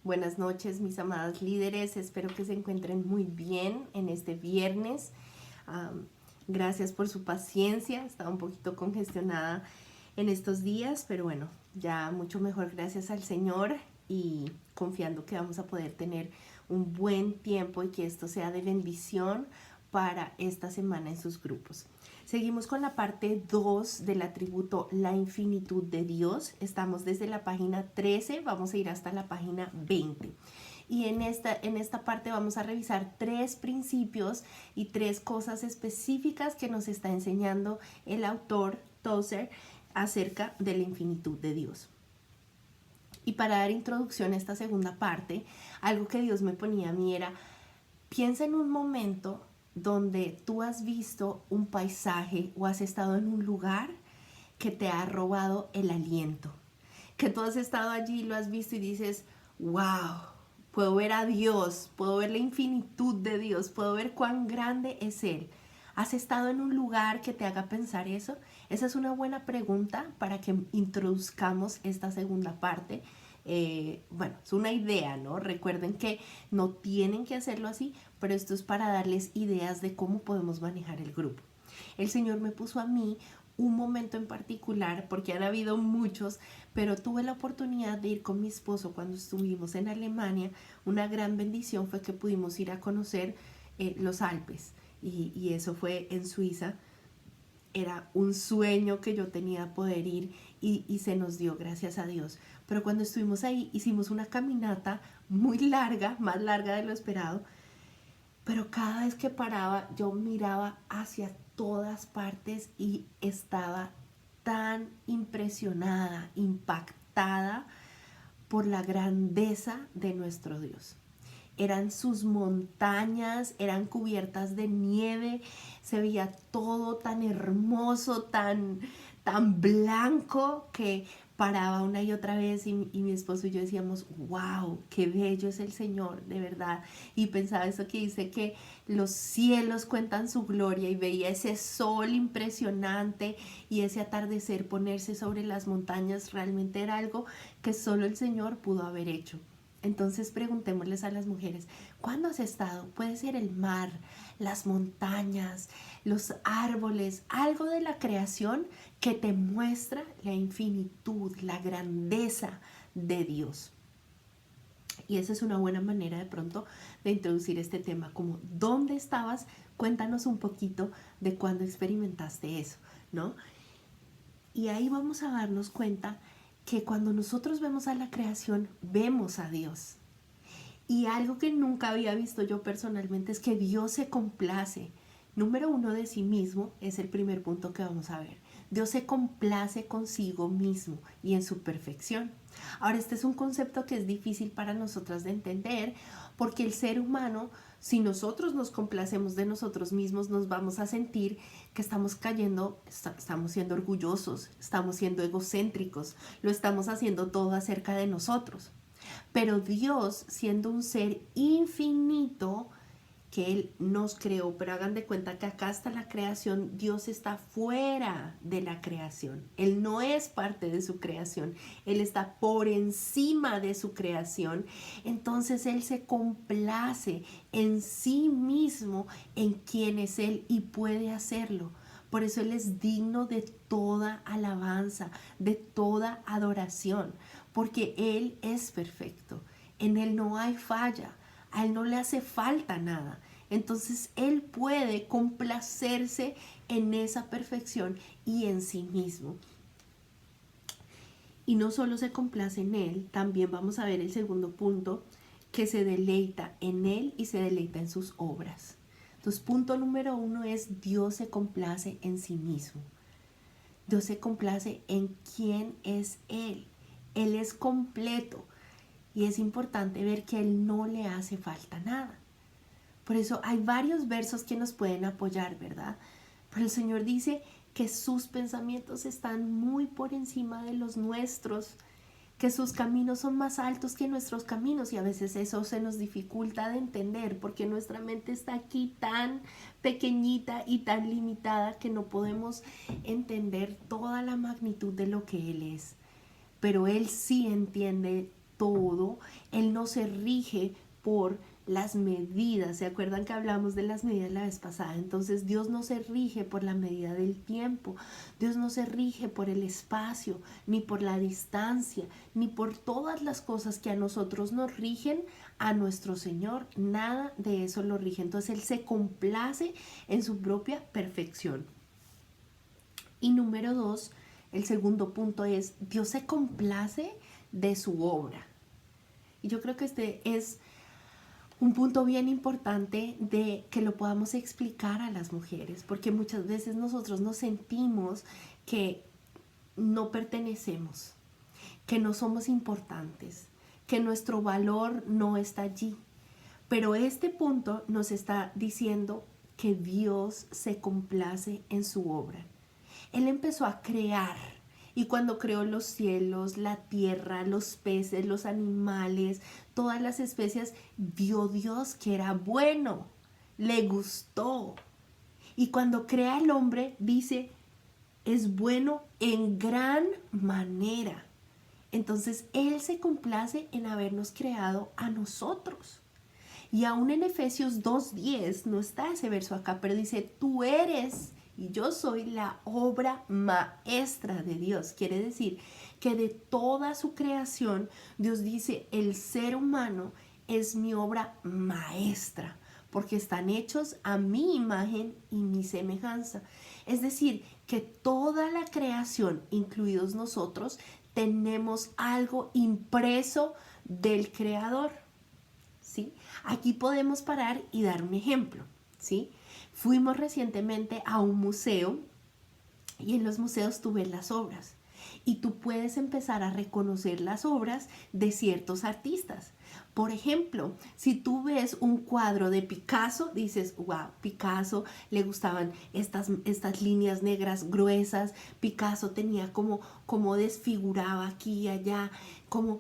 Buenas noches, mis amadas líderes. Espero que se encuentren muy bien en este viernes. Gracias por su paciencia. Estaba un poquito congestionada en estos días, pero bueno, ya mucho mejor gracias al Señor y confiando que vamos a poder tener un buen tiempo y que esto sea de bendición para esta semana en sus grupos. Seguimos con la parte 2 del atributo La infinitud de Dios. Estamos desde la página 13, vamos a ir hasta la página 20. Y en esta parte vamos a revisar 3 principios y 3 cosas específicas que nos está enseñando el autor Tozer acerca de la infinitud de Dios. Y para dar introducción a esta segunda parte, algo que Dios me ponía a mí era, piensa en un momento donde tú has visto un paisaje o has estado en un lugar que te ha robado el aliento, que tú has estado allí, lo has visto y dices, wow, puedo ver a Dios, puedo ver la infinitud de Dios, puedo ver cuán grande es Él. ¿Has estado en un lugar que te haga pensar eso? Esa es una buena pregunta para que introduzcamos esta segunda parte. Bueno, es una idea, ¿no? Recuerden que no tienen que hacerlo así, pero esto es para darles ideas de cómo podemos manejar el grupo. El Señor me puso a mí un momento en particular, porque han habido muchos, pero tuve la oportunidad de ir con mi esposo cuando estuvimos en Alemania. Una gran bendición fue que pudimos ir a conocer los Alpes y eso fue en Suiza. Era un sueño que yo tenía poder ir y se nos dio, gracias a Dios. Pero cuando estuvimos ahí hicimos una caminata muy larga, más larga de lo esperado, pero cada vez que paraba yo miraba hacia todas partes y estaba tan impresionada, impactada por la grandeza de nuestro Dios. Eran sus montañas, eran cubiertas de nieve, se veía todo tan hermoso, tan blanco que paraba una y otra vez y mi esposo y yo decíamos, wow, qué bello es el Señor, de verdad. Y pensaba eso que dice que los cielos cuentan su gloria y veía ese sol impresionante y ese atardecer ponerse sobre las montañas, realmente era algo que solo el Señor pudo haber hecho. Entonces preguntémosles a las mujeres, ¿cuándo has estado? Puede ser el mar, las montañas, los árboles, algo de la creación que te muestra la infinitud, la grandeza de Dios. Y esa es una buena manera de pronto de introducir este tema, como ¿dónde estabas? Cuéntanos un poquito de cuándo experimentaste eso, ¿no? Y ahí vamos a darnos cuenta que cuando nosotros vemos a la creación, vemos a Dios. Y algo que nunca había visto yo personalmente es que Dios se complace. Número 1 de sí mismo es el primer punto que vamos a ver. Dios se complace consigo mismo y en su perfección. Ahora, este es un concepto que es difícil para nosotras de entender porque el ser humano, si nosotros nos complacemos de nosotros mismos, nos vamos a sentir que estamos cayendo, estamos siendo orgullosos, estamos siendo egocéntricos, lo estamos haciendo todo acerca de nosotros. Pero Dios, siendo un ser infinito, que Él nos creó, pero hagan de cuenta que acá está la creación, Dios está fuera de la creación, Él no es parte de su creación, Él está por encima de su creación, entonces Él se complace en sí mismo, en quién es Él y puede hacerlo. Por eso Él es digno de toda alabanza, de toda adoración, porque Él es perfecto, en Él no hay falla, a Él no le hace falta nada. Entonces Él puede complacerse en esa perfección y en sí mismo. Y no solo se complace en Él, también vamos a ver el segundo punto, que se deleita en Él y se deleita en sus obras. Entonces, punto número 1 es Dios se complace en sí mismo. Dios se complace en quién es Él. Él es completo y es importante ver que a Él no le hace falta nada. Por eso hay varios versos que nos pueden apoyar, ¿verdad? Pero el Señor dice que sus pensamientos están muy por encima de los nuestros, que sus caminos son más altos que nuestros caminos y a veces eso se nos dificulta de entender porque nuestra mente está aquí tan pequeñita y tan limitada que no podemos entender toda la magnitud de lo que Él es. Pero Él sí entiende todo Él no se rige por las medidas. ¿Se acuerdan que hablamos de las medidas la vez pasada? Entonces Dios no se rige por la medida del tiempo. Dios no se rige por el espacio, ni por la distancia, ni por todas las cosas que a nosotros nos rigen. A nuestro Señor nada de eso lo rige. Entonces Él se complace en su propia perfección. Y número 2, el segundo punto es, Dios se complace de su obra. Y yo creo que este es un punto bien importante de que lo podamos explicar a las mujeres, porque muchas veces nosotros nos sentimos que no pertenecemos, que no somos importantes, que nuestro valor no está allí. Pero este punto nos está diciendo que Dios se complace en su obra. Él empezó a crear. Y cuando creó los cielos, la tierra, los peces, los animales, todas las especies, vio Dios que era bueno, le gustó. Y cuando crea al hombre, dice, es bueno en gran manera. Entonces, Él se complace en habernos creado a nosotros. Y aún en Efesios 2:10, no está ese verso acá, pero dice, tú eres y yo soy la obra maestra de Dios. Quiere decir que de toda su creación, Dios dice, el ser humano es mi obra maestra, porque están hechos a mi imagen y mi semejanza. Es decir, que toda la creación, incluidos nosotros, tenemos algo impreso del Creador. ¿Sí? Aquí podemos parar y dar un ejemplo, ¿sí? Fuimos recientemente a un museo y en los museos tú ves las obras y tú puedes empezar a reconocer las obras de ciertos artistas. Por ejemplo, si tú ves un cuadro de Picasso, dices, wow, Picasso le gustaban estas líneas negras gruesas, Picasso tenía como desfiguraba aquí y allá, como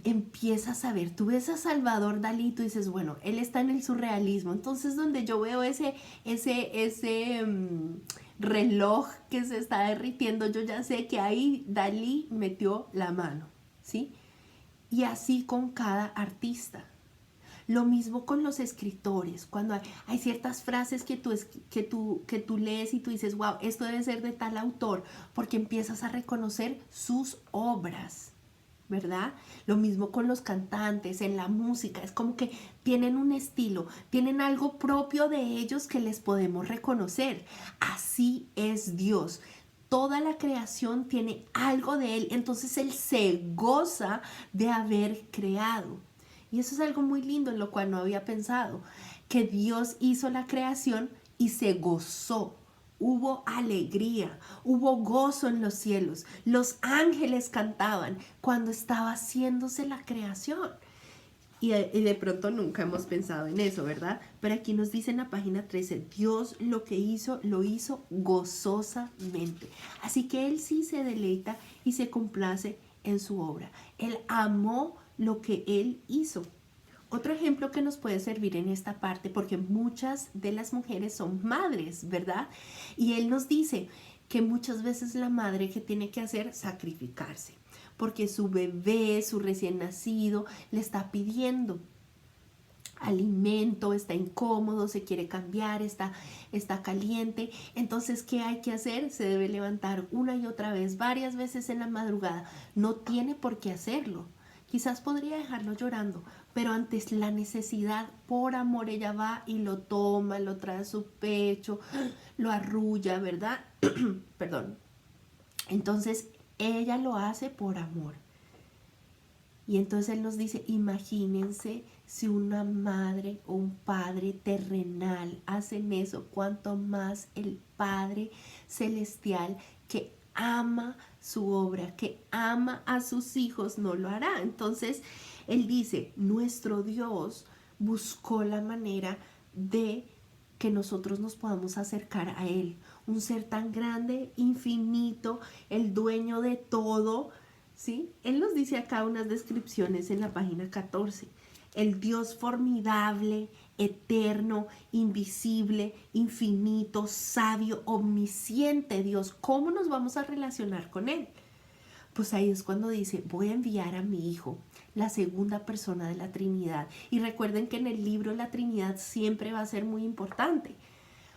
empiezas a ver, tú ves a Salvador Dalí, tú dices, bueno, él está en el surrealismo, entonces donde yo veo ese reloj que se está derritiendo, yo ya sé que ahí Dalí metió la mano, ¿sí? Y así con cada artista. Lo mismo con los escritores, cuando hay ciertas frases que tú lees y tú dices, wow, esto debe ser de tal autor, porque empiezas a reconocer sus obras, ¿verdad? Lo mismo con los cantantes, en la música, es como que tienen un estilo, tienen algo propio de ellos que les podemos reconocer. Así es Dios. Toda la creación tiene algo de Él, entonces Él se goza de haber creado. Y eso es algo muy lindo en lo cual no había pensado, que Dios hizo la creación y se gozó. Hubo alegría, hubo gozo en los cielos. Los ángeles cantaban cuando estaba haciéndose la creación. Y de pronto nunca hemos pensado en eso, ¿verdad? Pero aquí nos dice en la página 13, Dios lo que hizo, lo hizo gozosamente. Así que Él sí se deleita y se complace en su obra. Él amó lo que Él hizo. Otro ejemplo que nos puede servir en esta parte, porque muchas de las mujeres son madres, ¿verdad? Y Él nos dice que muchas veces la madre que tiene que hacer sacrificarse, porque su bebé, su recién nacido, le está pidiendo alimento, está incómodo, se quiere cambiar, está caliente. Entonces, ¿qué hay que hacer? Se debe levantar una y otra vez, varias veces en la madrugada. No tiene por qué hacerlo. Quizás podría dejarlo llorando, pero antes la necesidad, por amor, ella va y lo toma, lo trae a su pecho, lo arrulla, ¿verdad? Perdón. Entonces, ella lo hace por amor. Y entonces Él nos dice, imagínense si una madre o un padre terrenal hacen eso, cuanto más el Padre Celestial que ama su obra, que ama a sus hijos, no lo hará. Entonces Él dice, nuestro Dios buscó la manera de que nosotros nos podamos acercar a Él, un ser tan grande, infinito, el dueño de todo, ¿sí? Él nos dice acá unas descripciones en la página 14. El Dios formidable, eterno, invisible, infinito, sabio, omnisciente Dios. ¿Cómo nos vamos a relacionar con Él? pues ahí es cuando dice, voy a enviar a mi Hijo, la segunda persona de la Trinidad. Y recuerden que en el libro la Trinidad siempre va a ser muy importante,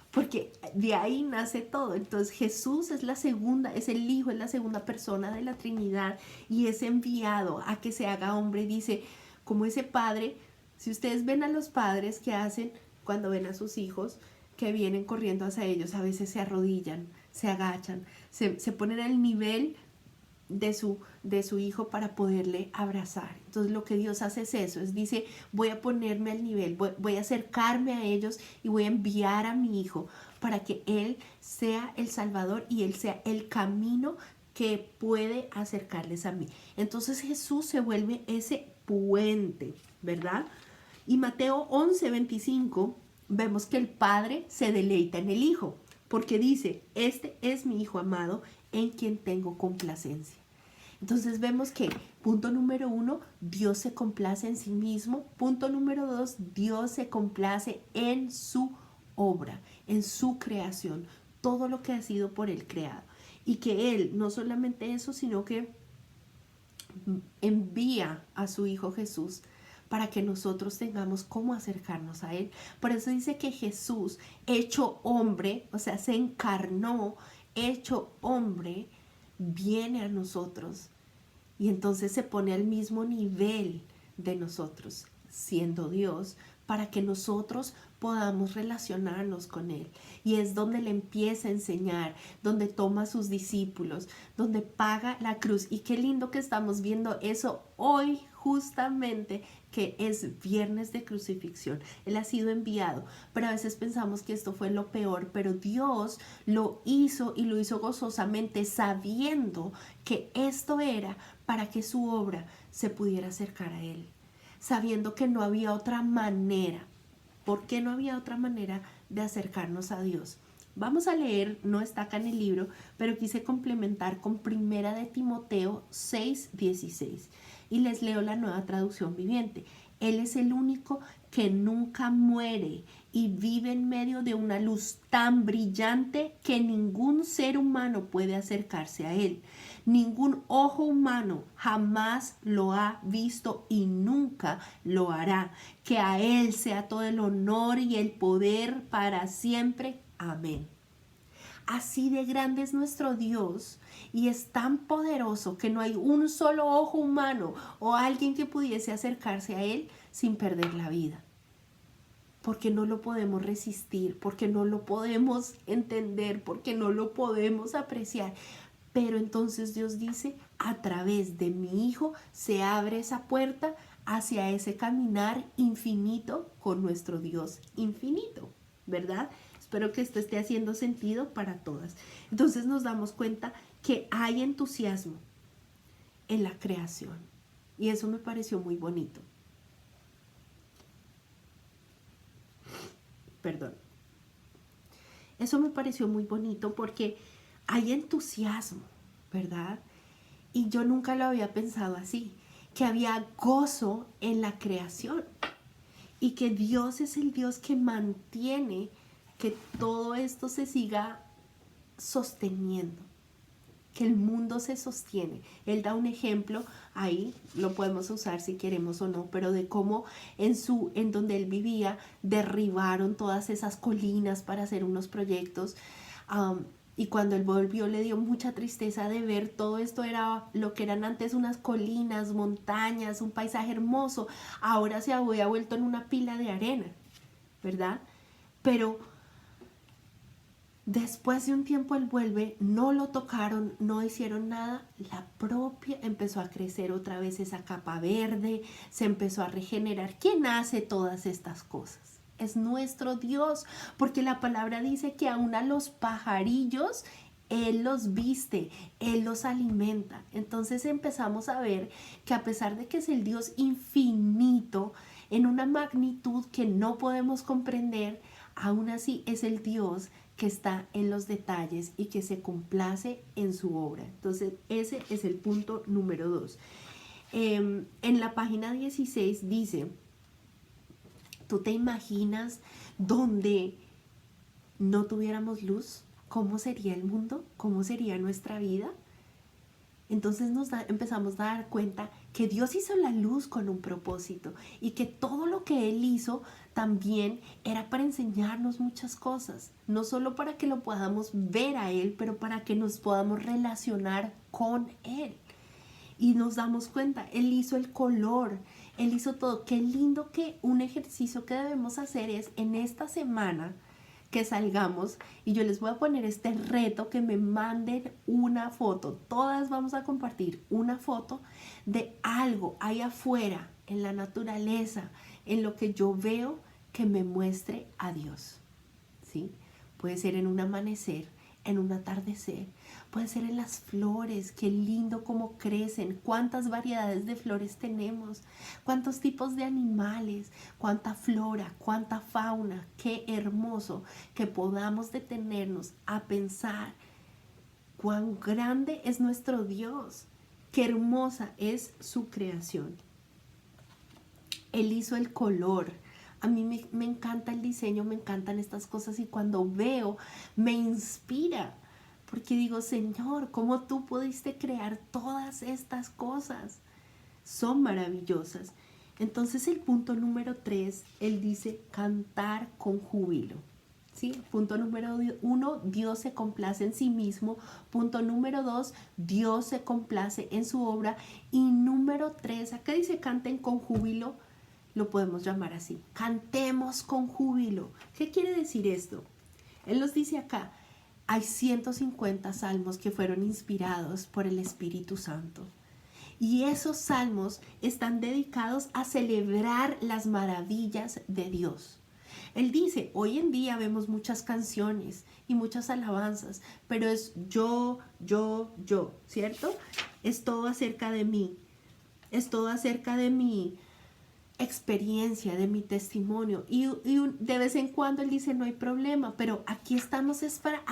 porque de ahí nace todo. Entonces Jesús es la segunda, es el Hijo, es la segunda persona de la Trinidad y es enviado a que se haga hombre. Dice, como ese padre, si ustedes ven a los padres que hacen cuando ven a sus hijos que vienen corriendo hacia ellos, a veces se arrodillan, se agachan, se ponen al nivel de su hijo para poderle abrazar. Entonces lo que Dios hace es eso, dice, voy a ponerme al nivel, voy a acercarme a ellos y voy a enviar a mi Hijo para que Él sea el Salvador y Él sea el camino que puede acercarles a mí. Entonces Jesús se vuelve ese puente, ¿verdad? Y Mateo 11:25 vemos que el Padre se deleita en el Hijo, porque dice, este es mi Hijo amado en quien tengo complacencia. Entonces vemos que, punto número 1, Dios se complace en sí mismo. Punto número 2, Dios se complace en su obra, en su creación, todo lo que ha sido por Él creado. Y que Él, no solamente eso, sino que envía a su Hijo Jesús para que nosotros tengamos cómo acercarnos a Él. Por eso dice que Jesús, hecho hombre, o sea, se encarnó, hecho hombre, viene a nosotros y entonces se pone al mismo nivel de nosotros, siendo Dios, para que nosotros podamos relacionarnos con Él. Y es donde le empieza a enseñar, donde toma a sus discípulos, donde paga la cruz. Y qué lindo que estamos viendo eso hoy, justamente, que es viernes de crucifixión. Él ha sido enviado, pero a veces pensamos que esto fue lo peor, pero Dios lo hizo y lo hizo gozosamente, sabiendo que esto era para que su obra se pudiera acercar a Él, sabiendo que no había otra manera. ¿Por qué no había otra manera de acercarnos a Dios? Vamos a leer, no está acá en el libro, pero quise complementar con 1 de Timoteo 6:16 y les leo la Nueva Traducción Viviente. Él es el único que nunca muere y vive en medio de una luz tan brillante que ningún ser humano puede acercarse a él. Ningún ojo humano jamás lo ha visto y nunca lo hará. Que a Él sea todo el honor y el poder para siempre. Amén. Así de grande es nuestro Dios y es tan poderoso que no hay un solo ojo humano o alguien que pudiese acercarse a Él sin perder la vida. Porque no lo podemos resistir, porque no lo podemos entender, porque no lo podemos apreciar. Pero entonces Dios dice, a través de mi Hijo se abre esa puerta hacia ese caminar infinito con nuestro Dios infinito, ¿verdad? Espero que esto esté haciendo sentido para todas. Entonces nos damos cuenta que hay entusiasmo en la creación y eso me pareció muy bonito. Perdón. Eso me pareció muy bonito porque hay entusiasmo, ¿verdad? Y yo nunca lo había pensado así, que había gozo en la creación y que Dios es el Dios que mantiene que todo esto se siga sosteniendo, que el mundo se sostiene. Él da un ejemplo, ahí lo podemos usar si queremos o no, pero de cómo en donde él vivía derribaron todas esas colinas para hacer unos proyectos. Y cuando él volvió le dio mucha tristeza de ver todo esto, era lo que eran antes unas colinas, montañas, un paisaje hermoso, ahora se había vuelto en una pila de arena, ¿verdad? Pero después de un tiempo él vuelve, no lo tocaron, no hicieron nada, la propia empezó a crecer otra vez esa capa verde, se empezó a regenerar. ¿Quién hace todas estas cosas? Es nuestro Dios, porque la palabra dice que aún a los pajarillos Él los viste, Él los alimenta. Entonces empezamos a ver que a pesar de que es el Dios infinito, en una magnitud que no podemos comprender, aún así es el Dios que está en los detalles y que se complace en su obra. Entonces ese es el punto número 2. En la página 16 dice, ¿tú te imaginas donde no tuviéramos luz? ¿Cómo sería el mundo? ¿Cómo sería nuestra vida? Entonces empezamos a dar cuenta que Dios hizo la luz con un propósito y que todo lo que Él hizo también era para enseñarnos muchas cosas, no solo para que lo podamos ver a Él, pero para que nos podamos relacionar con Él. Y nos damos cuenta, Él hizo el color, Él hizo todo. Qué lindo que un ejercicio que debemos hacer es en esta semana que salgamos, y yo les voy a poner este reto, que me manden una foto. Todas vamos a compartir una foto de algo ahí afuera, en la naturaleza, en lo que yo veo que me muestre a Dios. ¿Sí? Puede ser en un amanecer, en un atardecer, puede ser en las flores. Qué lindo cómo crecen, cuántas variedades de flores tenemos, cuántos tipos de animales, cuánta flora, cuánta fauna. Qué hermoso que podamos detenernos a pensar cuán grande es nuestro Dios, qué hermosa es su creación. Él hizo el color. A mí me encanta el diseño, me encantan estas cosas, y cuando veo me inspira, porque digo, Señor, ¿cómo tú pudiste crear todas estas cosas? Son maravillosas. Entonces el punto número 3, Él dice cantar con júbilo. ¿Sí? Punto número 1, Dios se complace en sí mismo. Punto número 2, Dios se complace en su obra. Y número 3, acá dice canten con júbilo. Lo podemos llamar así, cantemos con júbilo. ¿Qué quiere decir esto? Él nos dice acá, hay 150 salmos que fueron inspirados por el Espíritu Santo. Y esos salmos están dedicados a celebrar las maravillas de Dios. Él dice, hoy en día vemos muchas canciones y muchas alabanzas, pero es yo, ¿cierto? Es todo acerca de mí, es todo acerca de mi experiencia, de mi testimonio, y de vez en cuando Él dice no hay problema, pero aquí estamos es para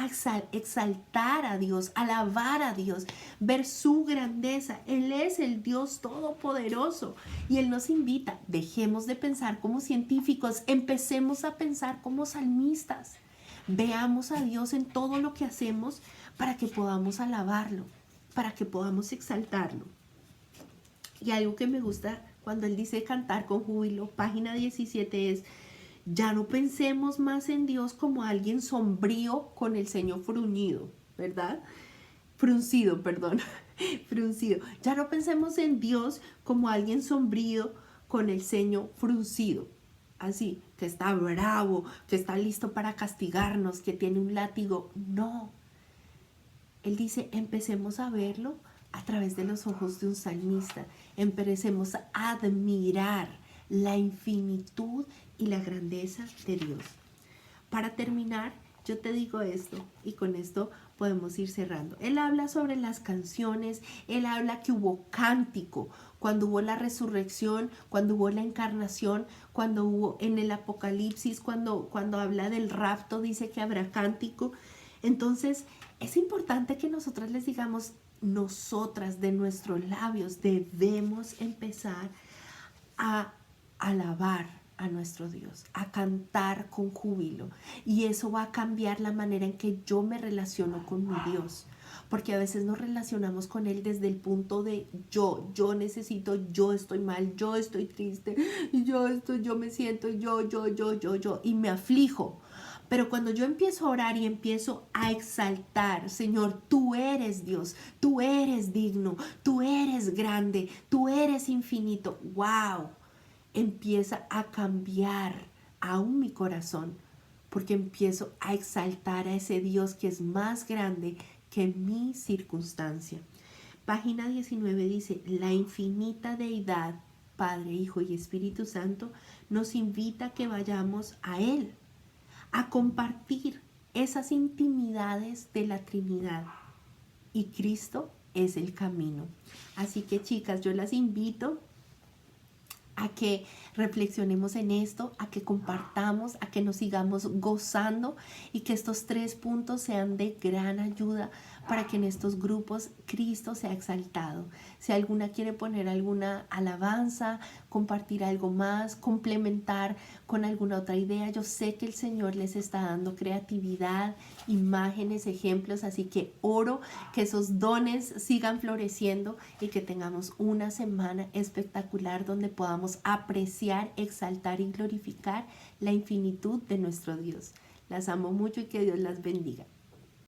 exaltar a Dios, alabar a Dios, ver su grandeza. Él es el Dios todopoderoso y Él nos invita, dejemos de pensar como científicos, empecemos a pensar como salmistas. Veamos a Dios en todo lo que hacemos para que podamos alabarlo, para que podamos exaltarlo. Y algo que me gusta cuando Él dice cantar con júbilo, página 17, es: ya no pensemos más en Dios como alguien sombrío con el ceño fruncido, ¿verdad? Fruncido, perdón, fruncido. Ya no pensemos en Dios como alguien sombrío con el ceño fruncido. Así, que está bravo, que está listo para castigarnos, que tiene un látigo. No. Él dice, empecemos a verlo a través de los ojos de un salmista. Empecemos a admirar la infinitud y la grandeza de Dios. Para terminar, yo te digo esto, y con esto podemos ir cerrando. Él habla sobre las canciones, Él habla que hubo cántico cuando hubo la resurrección, cuando hubo la encarnación, cuando hubo en el Apocalipsis, cuando habla del rapto, dice que habrá cántico. Entonces, es importante que nosotras les digamos, nosotras de nuestros labios debemos empezar a alabar a nuestro Dios, a cantar con júbilo. Y eso va a cambiar la manera en que yo me relaciono con mi Dios. Porque a veces nos relacionamos con Él desde el punto de yo necesito, yo estoy mal, yo estoy triste, yo me siento, yo, y me aflijo. Pero cuando yo empiezo a orar y empiezo a exaltar, Señor, tú eres Dios, tú eres digno, tú eres grande, tú eres infinito, wow, empieza a cambiar aún mi corazón, porque empiezo a exaltar a ese Dios que es más grande que mi circunstancia. Página 19 dice, la infinita deidad, Padre, Hijo y Espíritu Santo, nos invita a que vayamos a Él, a compartir esas intimidades de la Trinidad. Y Cristo es el camino. Así que, chicas, yo las invito a que reflexionemos en esto, a que compartamos, a que nos sigamos gozando y que estos 3 puntos sean de gran ayuda para que en estos grupos Cristo sea exaltado. Si alguna quiere poner alguna alabanza, compartir algo más, complementar con alguna otra idea, yo sé que el Señor les está dando creatividad, imágenes, ejemplos, así que oro que esos dones sigan floreciendo y que tengamos una semana espectacular donde podamos apreciar, exaltar y glorificar la infinitud de nuestro Dios. Las amo mucho y que Dios las bendiga.